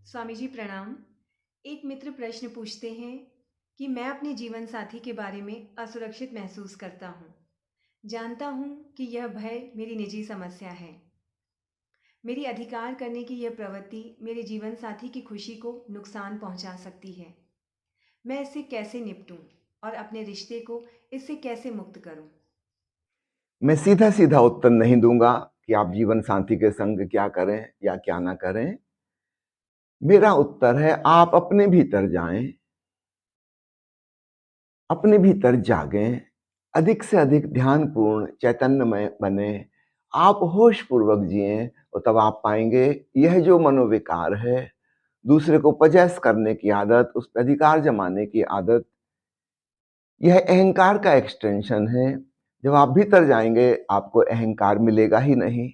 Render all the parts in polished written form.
स्वामी जी प्रणाम। एक मित्र प्रश्न पूछते हैं कि मैं अपने जीवन साथी के बारे में असुरक्षित महसूस करता हूँ। जानता हूँ कि यह भय मेरी निजी समस्या है। मेरी अधिकार करने की यह प्रवृत्ति मेरे जीवन साथी की खुशी को नुकसान पहुँचा सकती है। मैं इससे कैसे निपटूं और अपने रिश्ते को इससे कैसे मुक्त करूं? मैं सीधा सीधा उत्तर नहीं दूंगा कि आप जीवन साथी के संग क्या करें या क्या ना करें। मेरा उत्तर है, आप अपने भीतर जाएं, अपने भीतर जागें, अधिक से अधिक ध्यानपूर्ण चैतन्यमय बने, आप होश पूर्वक जिएं। और तब आप पाएंगे यह जो मनोविकार है, दूसरे को पजेस करने की आदत, उस पर अधिकार जमाने की आदत, यह अहंकार का एक्सटेंशन है। जब आप भीतर जाएंगे आपको अहंकार मिलेगा ही नहीं,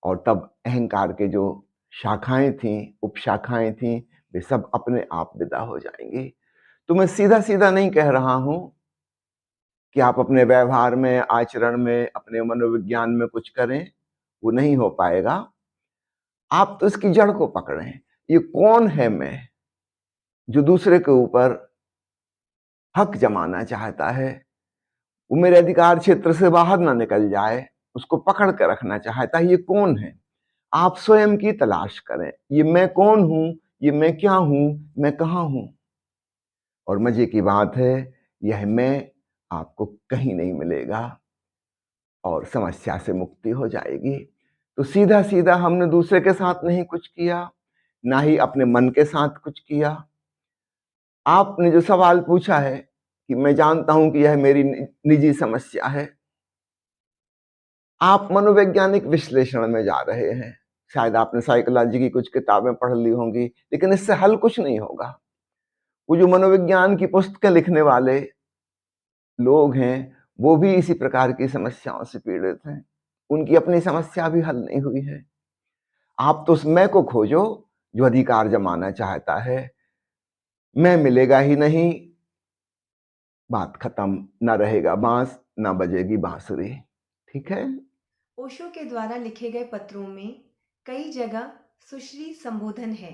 और तब अहंकार के जो शाखाएं थीं, उपशाखाएं थीं, वे सब अपने आप विदा हो जाएंगी। तो मैं सीधा सीधा नहीं कह रहा हूं कि आप अपने व्यवहार में, आचरण में, अपने मनोविज्ञान में कुछ करें, वो नहीं हो पाएगा। आप तो इसकी जड़ को पकड़ें। ये कौन है मैं जो दूसरे के ऊपर हक जमाना चाहता है, वो मेरे अधिकार क्षेत्र से बाहर ना निकल जाए, उसको पकड़ कर रखना चाहता है। ये कौन है? आप स्वयं की तलाश करें। ये मैं कौन हूं, ये मैं क्या हूं, मैं कहां हूं। और मजे की बात है, यह मैं आपको कहीं नहीं मिलेगा और समस्या से मुक्ति हो जाएगी। तो सीधा सीधा हमने दूसरे के साथ नहीं कुछ किया, ना ही अपने मन के साथ कुछ किया। आपने जो सवाल पूछा है कि मैं जानता हूं कि यह मेरी निजी समस्या है, आप मनोवैज्ञानिक विश्लेषण में जा रहे हैं। शायद आपने साइकोलॉजी की कुछ किताबें पढ़ ली होंगी, लेकिन इससे हल कुछ नहीं होगा। वो जो मनोविज्ञान की पुस्तकें लिखने वाले लोग हैं, वो भी इसी प्रकार की समस्याओं से पीड़ित हैं। उनकी अपनी समस्या भी हल नहीं हुई है। आप तो उस मैं को खोजो जो अधिकार जमाना चाहता है। मैं मिलेगा ही नहीं, बात खत्म। ना रहेगा बांस, ना बजेगी बांसुरी। ठीक है। ओशो के द्वारा लिखे गए पत्रों में कई जगह सुश्री संबोधन है।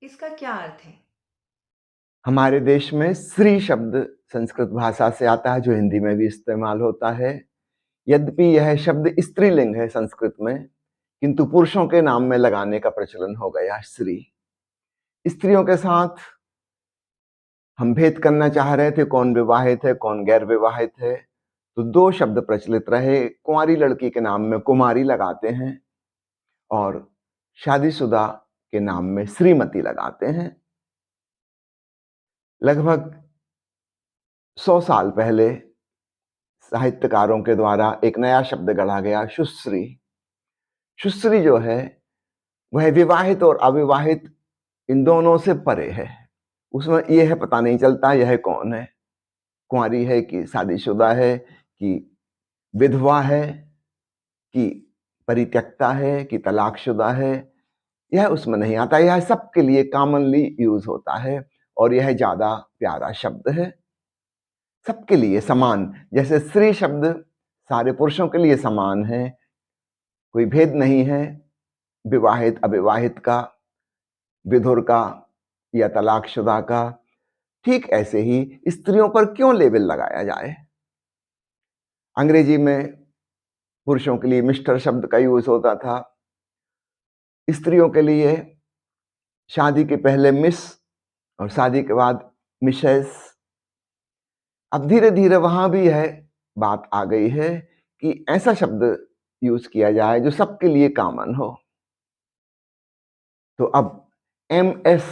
इसका क्या अर्थ है? हमारे देश में श्री शब्द संस्कृत भाषा से आता है, जो हिंदी में भी इस्तेमाल होता है। यद्यपि यह शब्द स्त्रीलिंग है संस्कृत में, किंतु पुरुषों के नाम में लगाने का प्रचलन हो गया श्री। स्त्रियों के साथ हम भेद करना चाह रहे थे, कौन विवाहित है कौन गैर विवाहित है, तो दो शब्द प्रचलित रहे। कुंवारी लड़की के नाम में कुमारी लगाते हैं और शादीशुदा के नाम में श्रीमती लगाते हैं। लगभग 100 साल पहले साहित्यकारों के द्वारा एक नया शब्द गढ़ा गया, शुश्री। शुश्री जो है वह विवाहित और अविवाहित इन दोनों से परे है। उसमें यह है पता नहीं चलता यह कौन है, कुंवारी है कि शादीशुदा है, कि विधवा है, कि परित्यक्ता है, कि तलाकशुदा है, यह उसमें नहीं आता। यह सबके लिए कॉमनली यूज होता है और यह ज्यादा प्यारा शब्द है, सबके लिए समान। जैसे स्त्री शब्द सारे पुरुषों के लिए समान है, कोई भेद नहीं है विवाहित अविवाहित का, विधुर का या तलाकशुदा का। ठीक ऐसे ही स्त्रियों पर क्यों लेबल लगाया जाए? अंग्रेजी में पुरुषों के लिए मिस्टर शब्द का यूज होता था, स्त्रियों के लिए शादी के पहले मिस और शादी के बाद मिसेस। अब धीरे धीरे वहां भी यह बात आ गई है कि ऐसा शब्द यूज किया जाए जो सबके लिए कॉमन हो। तो अब MS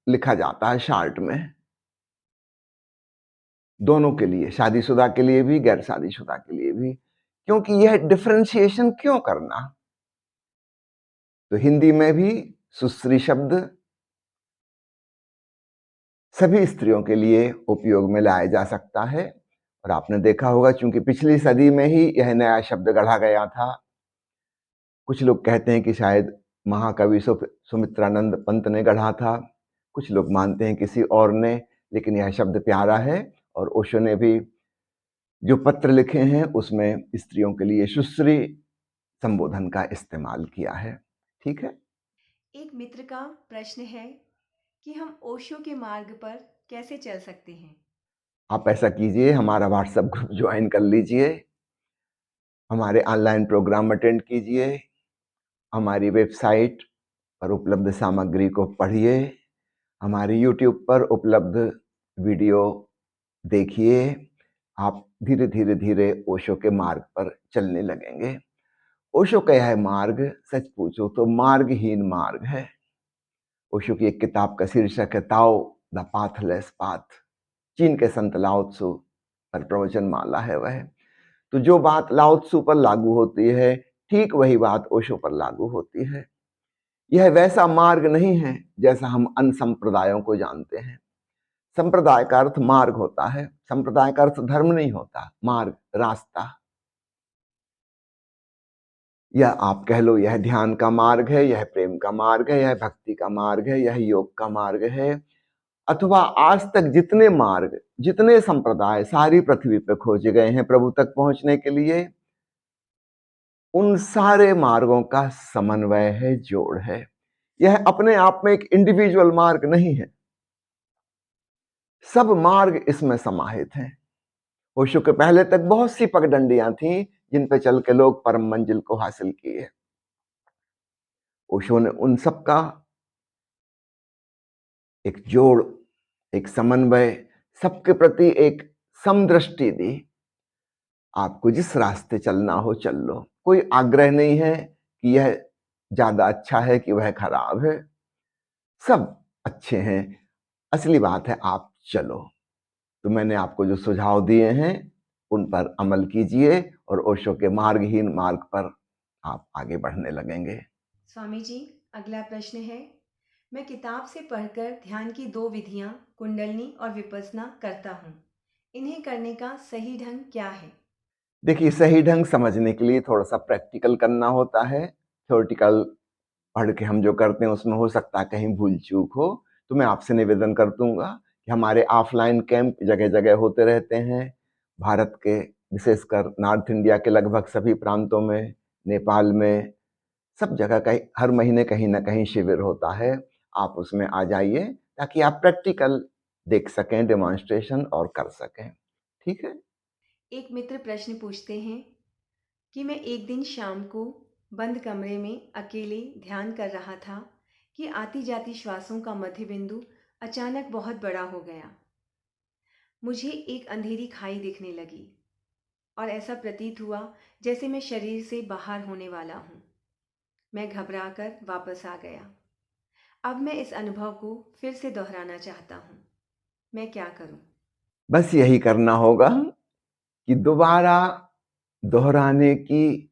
लिखा जाता है शार्ट में, दोनों के लिए, शादीशुदा के लिए भी गैर शादीशुदा के लिए भी। क्योंकि यह डिफरेंशिएशन क्यों करना? तो हिंदी में भी सुश्री शब्द सभी स्त्रियों के लिए उपयोग में लाया जा सकता है। और आपने देखा होगा, चूंकि पिछली सदी में ही यह नया शब्द गढ़ा गया था। कुछ लोग कहते हैं कि शायद महाकवि सुमित्रानंद पंत ने गढ़ा था, कुछ लोग मानते हैं किसी और ने, लेकिन यह शब्द प्यारा है। और ओशो ने भी जो पत्र लिखे हैं उसमें स्त्रियों के लिए सुश्री संबोधन का इस्तेमाल किया है। ठीक है। एक मित्र का प्रश्न है कि हम ओशो के मार्ग पर कैसे चल सकते हैं। आप ऐसा कीजिए, हमारा व्हाट्सएप ग्रुप ज्वाइन कर लीजिए, हमारे ऑनलाइन प्रोग्राम अटेंड कीजिए, हमारी वेबसाइट पर उपलब्ध सामग्री को पढ़िए, हमारी यूट्यूब पर उपलब्ध वीडियो देखिए। आप धीरे धीरे धीरे ओशो के मार्ग पर चलने लगेंगे। ओशो का यह मार्ग सच पूछो तो मार्गहीन मार्ग है। ओशो की एक किताब का शीर्षक है ताओ द पाथलेस पाथ। चीन के संत लाओ त्सु पर प्रवचन माला है वह। तो जो बात लाओ त्सु पर लागू होती है, ठीक वही बात ओशो पर लागू होती है। यह वैसा मार्ग नहीं है जैसा हम अन्य संप्रदायों को जानते हैं। संप्रदाय का अर्थ मार्ग होता है, संप्रदाय का अर्थ धर्म नहीं होता, मार्ग, रास्ता। यह आप कह लो, यह ध्यान का मार्ग है, यह प्रेम का मार्ग है, यह भक्ति का मार्ग है, यह योग का मार्ग है, अथवा आज तक जितने मार्ग, जितने संप्रदाय सारी पृथ्वी पर खोजे गए हैं प्रभु तक पहुंचने के लिए, उन सारे मार्गों का समन्वय है, जोड़ है। यह अपने आप में एक इंडिविजुअल मार्ग नहीं है, सब मार्ग इसमें समाहित हैं। ओशो के पहले तक बहुत सी पगडंडियां थीं जिन पे चल के लोग परम मंजिल को हासिल किए। ओशो ने उन सब का एक जोड़, एक समन्वय, सबके प्रति एक समदृष्टि दी। आपको जिस रास्ते चलना हो चल लो, कोई आग्रह नहीं है कि यह ज्यादा अच्छा है कि वह खराब है, सब अच्छे हैं। असली बात है आप चलो। तो मैंने आपको जो सुझाव दिए हैं उन पर अमल कीजिए और ओशो के मार्गहीन मार्ग पर आप आगे बढ़ने लगेंगे। स्वामी जी, अगला प्रश्न है, मैं किताब से पढ़कर ध्यान की दो विधियां कुंडलनी और विपस्सना करता हूँ। इन्हें करने का सही ढंग क्या है? देखिए, सही ढंग समझने के लिए थोड़ा सा प्रैक्टिकल करना होता है। थ्योरेटिकल पढ़ के हम जो करते हैं उसमें हो सकता है कहीं भूल चूक हो। तो मैं आपसे निवेदन कर दूंगा कि हमारे ऑफलाइन कैंप जगह जगह होते रहते हैं, भारत के विशेषकर नॉर्थ इंडिया के लगभग सभी प्रांतों में, नेपाल में, सब जगह का हर महीने कहीं ना कहीं शिविर होता है। आप उसमें आ जाइए ताकि आप प्रैक्टिकल देख सकें, डेमोन्स्ट्रेशन और कर सकें। ठीक है। एक मित्र प्रश्न पूछते हैं कि मैं एक दिन शाम को बंद कमरे में अकेले ध्यान कर रहा था कि आती जाती श्वासों का मध्य बिंदु अचानक बहुत बड़ा हो गया। मुझे एक अंधेरी खाई दिखने लगी और ऐसा प्रतीत हुआ जैसे मैं शरीर से बाहर होने वाला हूँ। मैं घबराकर वापस आ गया। अब मैं इस अनुभव को फिर से दोहराना चाहता हूँ। मैं क्या करूँ? बस यही करना होगा कि दोबारा दोहराने की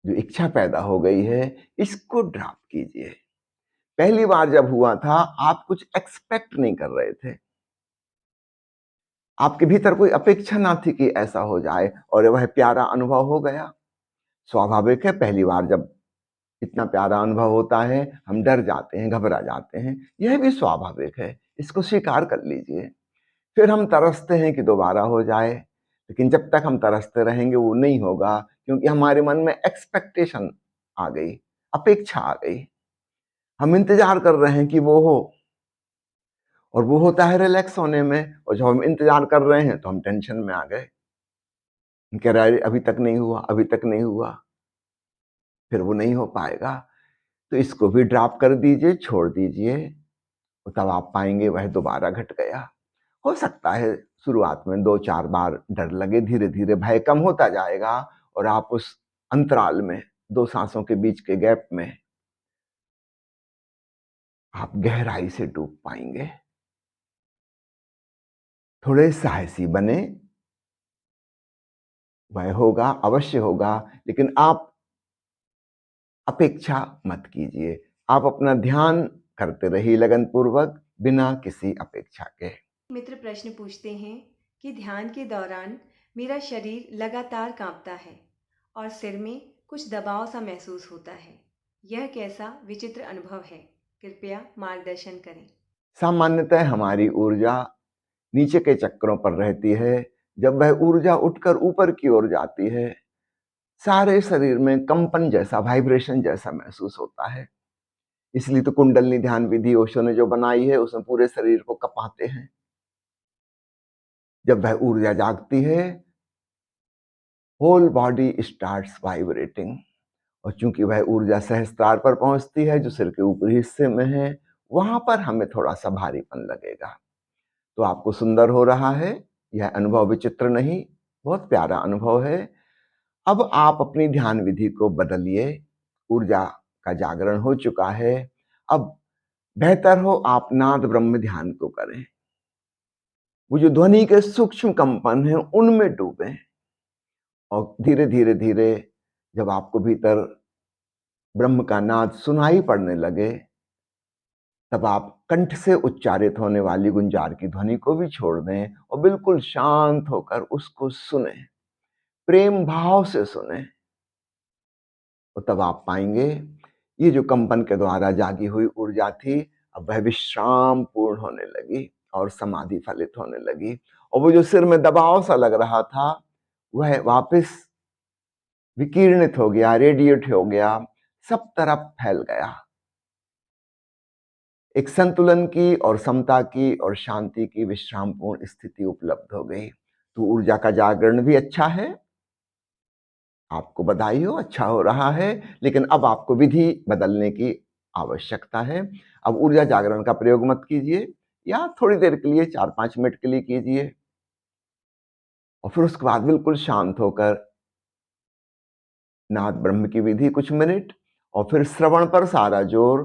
जो इच्छा पैदा हो गई है, इसको ड्रॉप कीजिए। पहली बार जब हुआ था, आप कुछ एक्सपेक्ट नहीं कर रहे थे, आपके भीतर कोई अपेक्षा ना थी कि ऐसा हो जाए और वह प्यारा अनुभव हो गया। स्वाभाविक है, पहली बार जब इतना प्यारा अनुभव होता है हम डर जाते हैं, घबरा जाते हैं, यह भी स्वाभाविक है, इसको स्वीकार कर लीजिए। फिर हम तरसते हैं कि दोबारा हो जाए, लेकिन जब तक हम तरसते रहेंगे वो नहीं होगा, क्योंकि हमारे मन में एक्सपेक्टेशन आ गई, अपेक्षा आ गई। हम इंतजार कर रहे हैं कि वो हो, और वो होता है रिलैक्स होने में, और जब हम इंतजार कर रहे हैं तो हम टेंशन में आ गए, हम कह रहे हैं अभी तक नहीं हुआ, अभी तक नहीं हुआ, फिर वो नहीं हो पाएगा। तो इसको भी ड्रॉप कर दीजिए, छोड़ दीजिए, तो तब आप पाएंगे वह दोबारा घट गया। हो सकता है शुरुआत में 2-4 बार डर लगे, धीरे धीरे भय कम होता जाएगा और आप उस अंतराल में, दो सांसों के बीच के गैप में आप गहराई से डूब पाएंगे। थोड़े साहसी बने, वह होगा, अवश्य होगा, लेकिन आप अपेक्षा मत कीजिए। आप अपना ध्यान करते रहिए लगन पूर्वक, बिना किसी अपेक्षा के। मित्र प्रश्न पूछते हैं कि ध्यान के दौरान मेरा शरीर लगातार कांपता है और सिर में कुछ दबाव सा महसूस होता है। यह कैसा विचित्र अनुभव है? कृपया मार्गदर्शन करें। सामान्यतः हमारी ऊर्जा नीचे के चक्रों पर रहती है। जब वह ऊर्जा उठकर ऊपर की ओर जाती है, सारे शरीर में कंपन जैसा, वाइब्रेशन जैसा महसूस होता है। इसलिए तो कुंडलनी ध्यान विधि ओशो ने जो बनाई है उसमें पूरे शरीर को कपाते हैं। जब वह ऊर्जा जागती है, होल बॉडी स्टार्ट्स वाइब्रेटिंग, और चूंकि वह ऊर्जा सहस्त्रार पर पहुंचती है जो सिर के ऊपरी हिस्से में है, वहां पर हमें थोड़ा सा भारीपन लगेगा। तो आपको सुंदर हो रहा है, यह अनुभव विचित्र नहीं, बहुत प्यारा अनुभव है। अब आप अपनी ध्यान विधि को बदलिए, ऊर्जा का जागरण हो चुका है। अब बेहतर हो आप नाद ब्रह्म ध्यान को करें, वो जो ध्वनि के सूक्ष्म कंपन हैं उनमें डूबें, और धीरे धीरे धीरे जब आपको भीतर ब्रह्म का नाद सुनाई पड़ने लगे, तब आप कंठ से उच्चारित होने वाली गुंजार की ध्वनि को भी छोड़ दें और बिल्कुल शांत होकर उसको सुने, प्रेम भाव से सुने। तो तब आप पाएंगे ये जो कंपन के द्वारा जागी हुई ऊर्जा थी, अब वह विश्राम पूर्ण होने लगी और समाधि फलित होने लगी, और वो जो सिर में दबाव सा लग रहा था वह वापस विकीर्णित हो गया, रेडिएट हो गया, सब तरफ फैल गया। एक संतुलन की और समता की और शांति की विश्रामपूर्ण स्थिति उपलब्ध हो गई। तो ऊर्जा का जागरण भी अच्छा है, आपको बधाई हो, अच्छा हो रहा है, लेकिन अब आपको विधि बदलने की आवश्यकता है। अब ऊर्जा जागरण का प्रयोग मत कीजिए, या थोड़ी देर के लिए 4-5 मिनट के लिए कीजिए, और फिर उसके बाद बिल्कुल शांत होकर नाद ब्रह्म की विधि कुछ मिनट, और फिर श्रवण पर सारा जोर,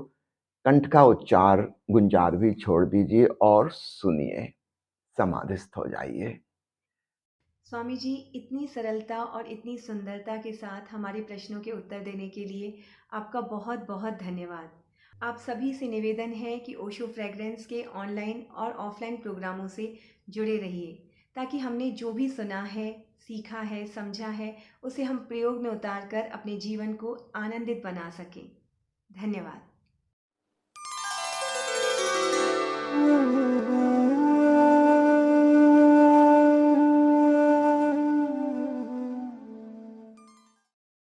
कंठ का उच्चार गुंजार भी छोड़ दीजिए और सुनिए, समाधिस्थ हो जाइए। स्वामी जी, इतनी सरलता और इतनी सुंदरता के साथ हमारे प्रश्नों के उत्तर देने के लिए आपका बहुत बहुत धन्यवाद। आप सभी से निवेदन है कि ओशो फ्रेग्रेंस के ऑनलाइन और ऑफलाइन प्रोग्रामों से जुड़े रहिए, ताकि हमने जो भी सुना है, सीखा है, समझा है, उसे हम प्रयोग में उतार कर अपने जीवन को आनंदित बना सकें। धन्यवाद।